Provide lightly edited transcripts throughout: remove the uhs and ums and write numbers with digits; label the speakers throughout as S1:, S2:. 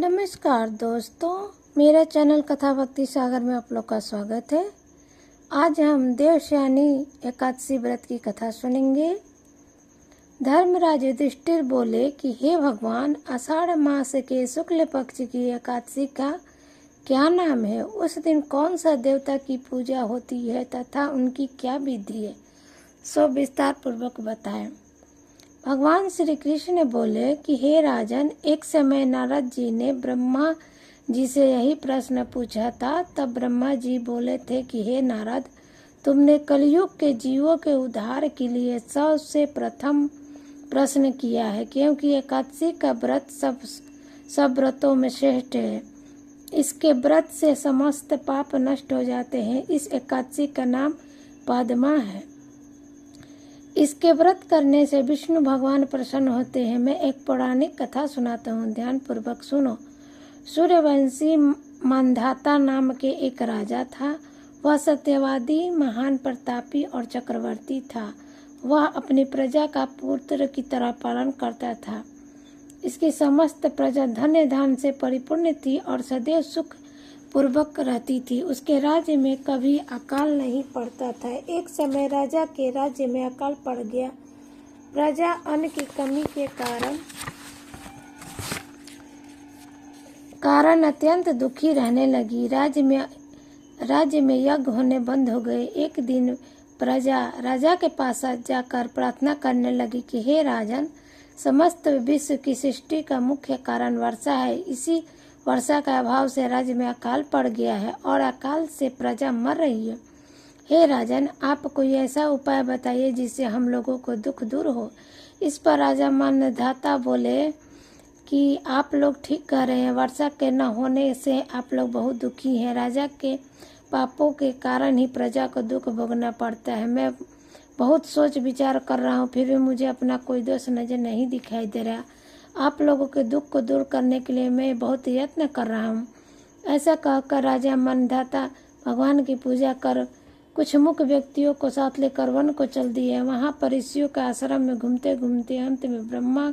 S1: नमस्कार दोस्तों, मेरा चैनल कथा भक्ति सागर में आप लोग का स्वागत है। आज हम देवशयनी एकादशी व्रत की कथा सुनेंगे। धर्मराज युधिष्ठिर बोले कि हे भगवान, आषाढ़ मास के शुक्ल पक्ष की एकादशी का क्या नाम है? उस दिन कौन सा देवता की पूजा होती है तथा उनकी क्या विधि है, सो विस्तार पूर्वक बताएं। भगवान श्री कृष्ण बोले कि हे राजन, एक समय नारद जी ने ब्रह्मा जी से यही प्रश्न पूछा था। तब ब्रह्मा जी बोले थे कि हे नारद, तुमने कलयुग के जीवों के उद्धार के लिए सबसे प्रथम प्रश्न किया है, क्योंकि एकादशी का व्रत सब व्रतों में श्रेष्ठ है। इसके व्रत से समस्त पाप नष्ट हो जाते हैं। इस एकादशी का नाम पद्मा है। इसके व्रत करने से विष्णु भगवान प्रसन्न होते हैं। मैं एक पौराणिक कथा सुनाता हूँ, ध्यान पूर्वक सुनो। सूर्यवंशी मांधाता नाम के एक राजा था। वह सत्यवादी, महान प्रतापी और चक्रवर्ती था। वह अपनी प्रजा का पुत्र की तरह पालन करता था। इसकी समस्त प्रजा धन्य धान से परिपूर्ण थी और सदैव सुख पूर्वक रहती थी। उसके राज्य में कभी अकाल नहीं पड़ता था। एक समय राजा के राज्य में अकाल पड़ गया। प्रजा अन्न की कमी के कारण अत्यंत दुखी रहने लगी। राज्य में यज्ञ होने बंद हो गए। एक दिन प्रजा राजा के पास जाकर प्रार्थना करने लगी कि हे राजन, समस्त विश्व की सृष्टि का मुख्य कारण वर्षा है। इसी वर्षा का अभाव से राज्य में अकाल पड़ गया है और अकाल से प्रजा मर रही है। हे राजन, आप कोई ऐसा उपाय बताइए जिससे हम लोगों को दुख दूर हो। इस पर राजा मानधाता बोले कि आप लोग ठीक कह रहे हैं। वर्षा के न होने से आप लोग बहुत दुखी हैं। राजा के पापों के कारण ही प्रजा को दुख भोगना पड़ता है। मैं बहुत सोच विचार कर रहा हूँ, फिर भी मुझे अपना कोई दोष नजर नहीं दिखाई दे रहा। आप लोगों के दुख को दूर करने के लिए मैं बहुत यत्न कर रहा हूँ। ऐसा कहकर राजा मानधाता भगवान की पूजा कर कुछ मुख्य व्यक्तियों को साथ लेकर वन को चल दिए। वहाँ पर ऋषियों के आश्रम में घूमते घूमते अंत में ब्रह्मा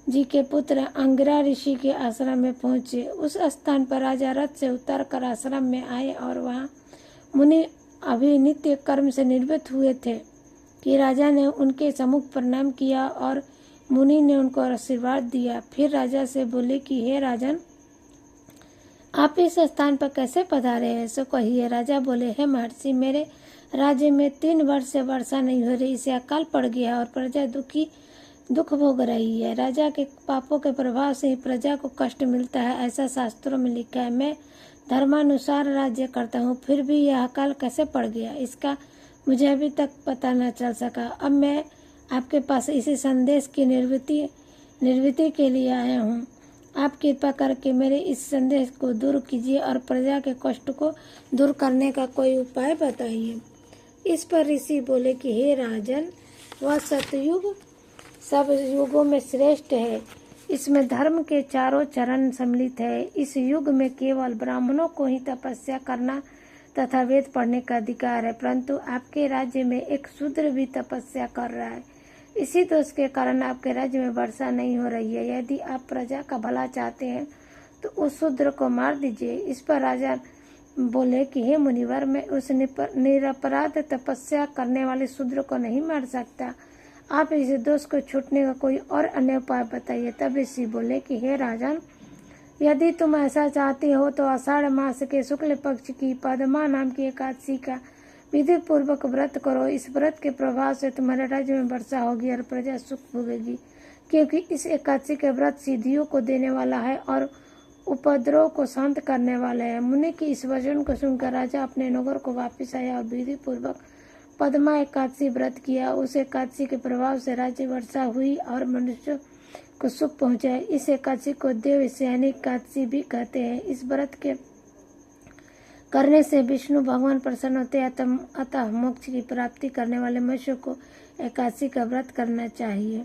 S1: जी के पुत्र अंगिरा ऋषि के आश्रम में पहुँचे। उस स्थान पर राजा रथ से उतर कर आश्रम में आए और वहाँ मुनि अभी नित्य कर्म से निवृत्त हुए थे कि राजा ने उनके सम्मुख प्रणाम किया और मुनि ने उनको आशीर्वाद दिया। फिर राजा से बोले कि हे राजन, आप इस स्थान पर कैसे पधारे हैं, सो कहिए। राजा बोले, हे महर्षि, मेरे राज्य में 3 वर्ष से वर्षा नहीं हो रही, इसे अकाल पड़ गया और प्रजा दुख भोग रही है। राजा के पापों के प्रभाव से ही प्रजा को कष्ट मिलता है, ऐसा शास्त्रों में लिखा है। मैं धर्मानुसार राज्य करता हूँ, फिर भी यह अकाल कैसे पड़ गया, इसका मुझे अभी तक पता न चल सका। अब मैं आपके पास इसी संदेश की निवृत्ति के लिए आया हूँ। आप कृपा करके मेरे इस संदेश को दूर कीजिए और प्रजा के कष्ट को दूर करने का कोई उपाय बताइए। इस पर ऋषि बोले कि हे राजन, वह सतयुग सब युगों में श्रेष्ठ है। इसमें धर्म के चारों चरण सम्मिलित है। इस युग में केवल ब्राह्मणों को ही तपस्या करना तथा वेद पढ़ने का अधिकार है, परंतु आपके राज्य में एक शूद्र भी तपस्या कर रहा है। इसी दोष के कारण आपके राज्य में वर्षा नहीं हो रही है। यदि आप प्रजा का भला चाहते हैं तो उस शूद्र को मार दीजिए। इस पर राजा बोले कि हे मुनिवर, मैं उस निरपराध तपस्या करने वाले शूद्र को नहीं मार सकता। आप इस दोष को छूटने का कोई और अन्य उपाय बताइए। तब ऋषि बोले कि हे राजन, यदि तुम ऐसा चाहते हो तो आषाढ़ मास के शुक्ल पक्ष की पद्मा नाम की एकादशी का विधि पूर्वक व्रत करो। इस व्रत के प्रभाव से तुम्हारे राज्य में वर्षा होगी और प्रजा सुख भोगेगी, क्योंकि इस एकादशी का व्रत सिद्धियों को देने वाला है और उपद्रव को शांत करने वाला है। मुनि की इस वचन को सुनकर राजा अपने नगर को वापस आया और विधि पूर्वक पद्मा एकादशी व्रत किया। उस एकादशी के प्रभाव से राज्य वर्षा हुई और मनुष्य को सुख पहुँचा। इस एकादशी को देवशयनी एकादशी भी कहते हैं। इस व्रत के करने से विष्णु भगवान प्रसन्न होते हैं। अतः मोक्ष की प्राप्ति करने वाले मनुष्य को एकादशी का व्रत करना चाहिए।